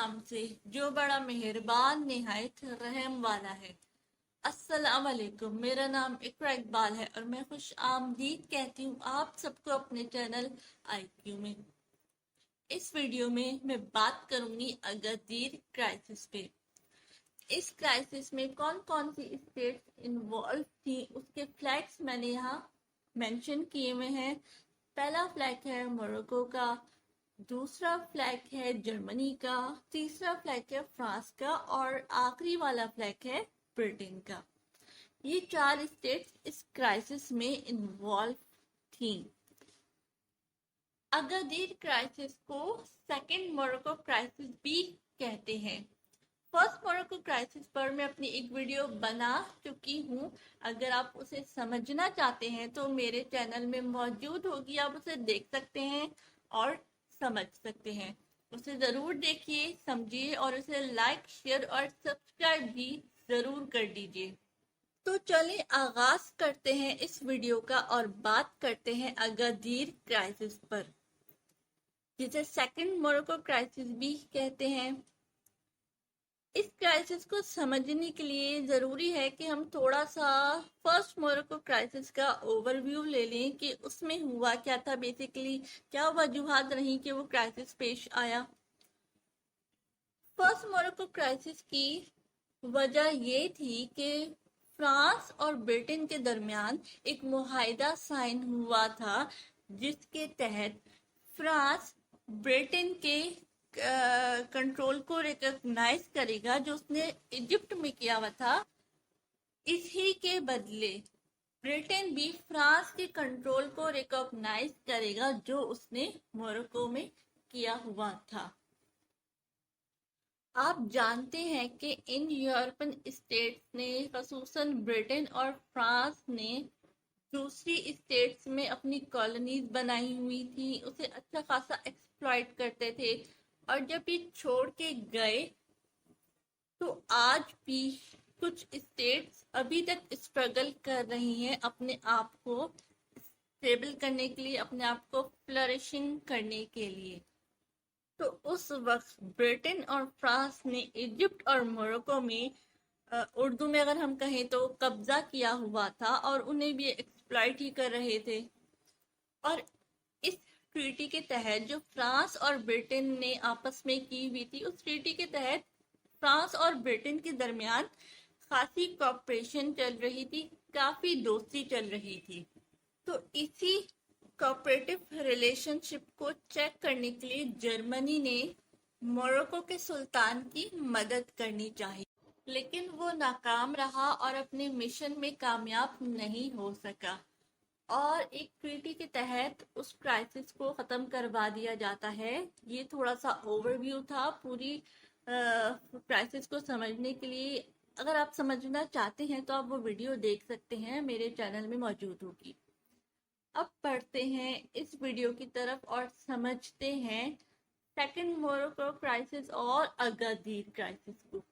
नाम से जो बड़ा मेहरबान निहायत रहम वाला है। अस्सलाम वालेकुम। मेरा नाम इकरा इकबाल है और मैं खुश आमदीद कहती हूँ आप सबको अपने चैनल IQ में। इस वीडियो में मैं बात करूंगी अगादीर क्राइसिस पे। इस क्राइसिस में कौन कौन सी स्टेट्स इन्वॉल्व थी उसके फ्लैग्स मैंने यहाँ मेंशन किए हुए हैं। पहला फ्लैग है मोरक्को का, दूसरा फ्लैग है जर्मनी का, तीसरा फ्लैग है फ्रांस का और आखिरी वाला फ्लैग है ब्रिटेन का। ये 4 स्टेट्स इस क्राइसिस में इन्वॉल्व थी। अगादीर क्राइसिस को सेकंड मोरक्को क्राइसिस भी कहते हैं। फर्स्ट मोरक्को क्राइसिस पर मैं अपनी एक वीडियो बना चुकी हूँ। अगर आप उसे समझना चाहते हैं तो मेरे चैनल में मौजूद होगी, आप उसे देख सकते हैं और समझ सकते हैं। उसे ज़रूर देखिए, समझिए और उसे लाइक, शेयर और सब्सक्राइब भी ज़रूर कर दीजिए। तो चलिए आगाज करते हैं इस वीडियो का और बात करते हैं अगादीर क्राइसिस पर, जिसे सेकंड मोरक्को क्राइसिस भी कहते हैं। इस क्राइसिस को समझने के लिए ज़रूरी है कि हम थोड़ा सा फर्स्ट मोरक्को क्राइसिस का ओवरव्यू ले लें कि उसमें हुआ क्या था, बेसिकली क्या वजूहात रही कि वो क्राइसिस पेश आया। फर्स्ट मोरक्को क्राइसिस की वजह ये थी कि फ्रांस और ब्रिटेन के दरमियान एक मुआहिदा साइन हुआ था, जिसके तहत फ्रांस ब्रिटेन के कंट्रोल को रिकॉग्नाइज करेगा जो उसने इजिप्ट में किया हुआ था। इसी के बदले ब्रिटेन भी फ्रांस के कंट्रोल को रिकॉग्नाइज करेगा जो उसने मोरक्को में किया हुआ था। आप जानते हैं कि इन यूरोपियन स्टेट्स ने, खसूसन ब्रिटेन और फ्रांस ने दूसरी स्टेट्स में अपनी कॉलोनीज बनाई हुई थी, उसे अच्छा खासा एक्सप्लॉइट करते थे और जब ये छोड़ के गए तो आज भी कुछ स्टेट्स अभी तक स्ट्रगल कर रही हैं अपने आप को स्टेबल करने के लिए, अपने आप को फ्लरिशिंग करने के लिए। तो उस वक्त ब्रिटेन और फ्रांस ने इजिप्ट और मोरक्को में उर्दू में अगर हम कहें तो कब्जा किया हुआ था और उन्हें भी एक्सप्लॉइट ही कर रहे थे। और इस ट्रीटी के तहत जो फ्रांस और ब्रिटेन ने आपस में की हुई थी, उस ट्रीटी के तहत फ्रांस और ब्रिटेन के दरमियान खासी कोऑपरेशन चल रही थी, काफी दोस्ती चल रही थी। तो इसी कोऑपरेटिव रिलेशनशिप को चेक करने के लिए जर्मनी ने मोरक्को के सुल्तान की मदद करनी चाहिए, लेकिन वो नाकाम रहा और अपने मिशन में कामयाब नहीं हो सका और एक ट्रीटी के तहत उस क्राइसिस को ख़त्म करवा दिया जाता है। ये थोड़ा सा ओवरव्यू था पूरी क्राइसिस को समझने के लिए। अगर आप समझना चाहते हैं तो आप वो वीडियो देख सकते हैं, मेरे चैनल में मौजूद होगी। अब पढ़ते हैं इस वीडियो की तरफ और समझते हैं सेकंड मोरक्को क्राइसिस और अगादीर क्राइसिस को।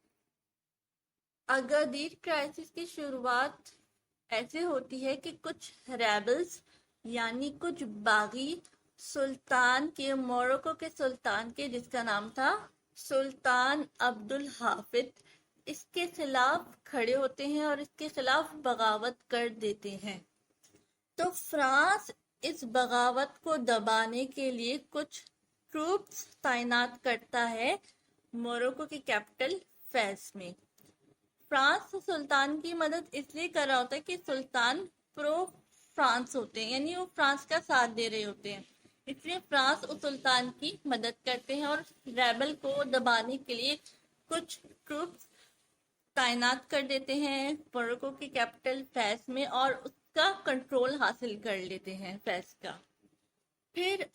अगादीर क्राइसिस की शुरुआत ऐसे होती है कि कुछ रेबल्स यानी कुछ बागी सुल्तान के, मोरक्को के सुल्तान के, जिसका नाम था सुल्तान अब्दुल हाफिज, इसके खिलाफ खड़े होते हैं और इसके खिलाफ बगावत कर देते हैं। तो फ्रांस इस बगावत को दबाने के लिए कुछ ट्रूप्स तैनात करता है मोरक्को की कैपिटल फेस में। फ्रांस सुल्तान की मदद इसलिए कर रहा होता है कि सुल्तान प्रो फ्रांस होते हैं, यानी वो फ्रांस का साथ दे रहे होते हैं, इसलिए फ्रांस उस सुल्तान की मदद करते हैं और रेबल को दबाने के लिए कुछ ट्रूप्स तैनात कर देते हैं मोरक्को की कैपिटल फेस में और उसका कंट्रोल हासिल कर लेते हैं फेस का। फिर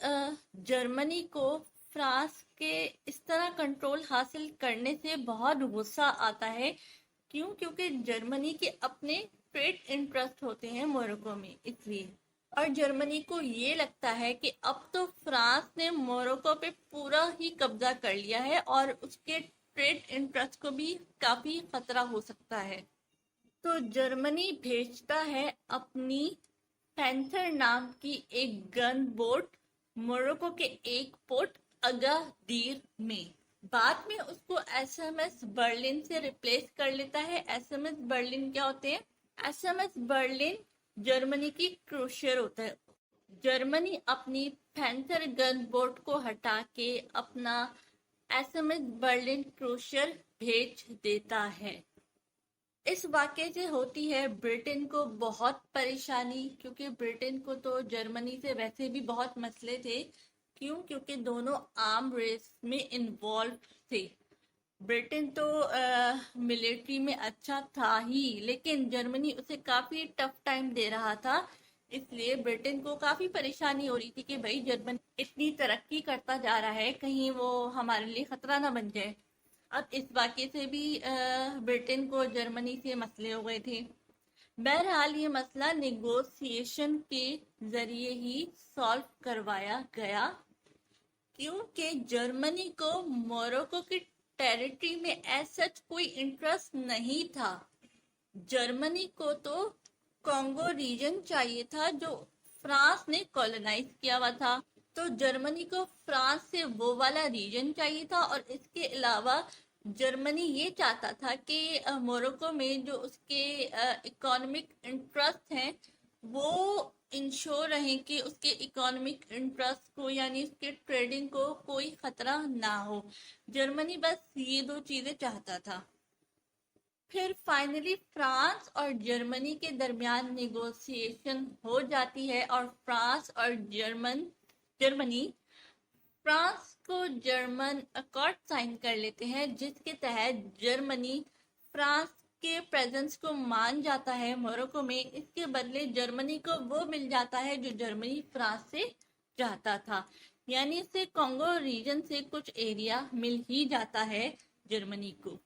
जर्मनी को फ्रांस के इस तरह कंट्रोल हासिल करने से बहुत गुस्सा आता है। क्यों? क्योंकि जर्मनी के अपने ट्रेड इंटरेस्ट होते हैं मोरक्को में, इसलिए। और जर्मनी को ये लगता है कि अब तो फ्रांस ने मोरक्को पे पूरा ही कब्जा कर लिया है और उसके ट्रेड इंटरेस्ट को भी काफी खतरा हो सकता है। तो जर्मनी भेजता है अपनी पैंथर नाम की एक गन बोट मोरक्को के एक पोर्ट अगादीर में। بعد میں اس کو ایس ایم ایس برلن سے ریپلیس کر لیتا ہے۔ ایس ایم ایس برلن کیا ہوتے ہیں؟ S M S Berlin Germany کی کروشر ہوتا ہے۔ جرمنی اپنی پینتھر گن بوٹ کو ہٹا کے اپنا ایس ایم ایس برلن کروشر بھیج دیتا ہے۔ اس واقعے سے ہوتی ہے برٹن کو بہت پریشانی، کیونکہ برٹن کو تو جرمنی سے ویسے بھی بہت مسئلے تھے۔ کیوں؟ کیونکہ دونوں آرم ریس میں انوالو تھے۔ برٹن تو ملٹری میں اچھا تھا ہی، لیکن جرمنی اسے کافی ٹف ٹائم دے رہا تھا، اس لیے برٹن کو کافی پریشانی ہو رہی تھی کہ بھائی جرمنی اتنی ترقی کرتا جا رہا ہے، کہیں وہ ہمارے لیے خطرہ نہ بن جائے۔ اب اس واقعے سے بھی برٹن کو جرمنی سے مسئلے ہو گئے تھے۔ بہرحال یہ مسئلہ نیگوسیشن کے ذریعے ہی سالو کروایا گیا، کیونکہ جرمنی کو موروکو کی ٹیریٹری میں ایز سچ کوئی انٹرسٹ نہیں تھا۔ جرمنی کو تو کانگو ریجن چاہیے تھا جو فرانس نے کولونائز کیا ہوا تھا، تو جرمنی کو فرانس سے وہ والا ریجن چاہیے تھا، اور اس کے علاوہ جرمنی یہ چاہتا تھا کہ موروکو میں جو اس کے اکانومک انٹرسٹ ہیں وہ انشور رہیں کہ اس کے اکانومک انٹرسٹ کو، یعنی اس کے ٹریڈنگ کو کوئی خطرہ نہ ہو۔ جرمنی بس یہ دو چیزیں چاہتا تھا۔ پھر فائنلی فرانس اور جرمنی کے درمیان نیگوسیشن ہو جاتی ہے، اور فرانس اور جرمنی فرانس کو جرمن اکارڈ سائن کر لیتے ہیں، جس کے تحت جرمنی فرانس کے پریزنس کو مان جاتا ہے موروکو میں۔ اس کے بدلے جرمنی کو وہ مل جاتا ہے جو جرمنی فرانس سے چاہتا تھا، یعنی اس سے کانگو ریجن سے کچھ ایریا مل ہی جاتا ہے جرمنی کو۔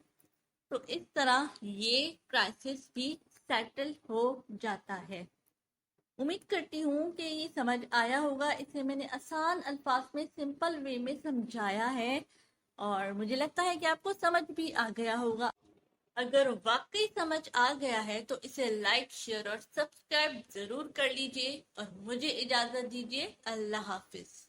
تو اس طرح یہ کرائسس بھی سیٹل ہو جاتا ہے۔ امید کرتی ہوں کہ یہ سمجھ آیا ہوگا۔ اسے میں نے آسان الفاظ میں سمپل وے میں سمجھایا ہے، اور مجھے لگتا ہے کہ آپ کو سمجھ بھی آ گیا ہوگا۔ اگر واقعی سمجھ آ گیا ہے تو اسے لائک، شیئر اور سبسکرائب ضرور کر لیجئے، اور مجھے اجازت دیجئے۔ اللہ حافظ۔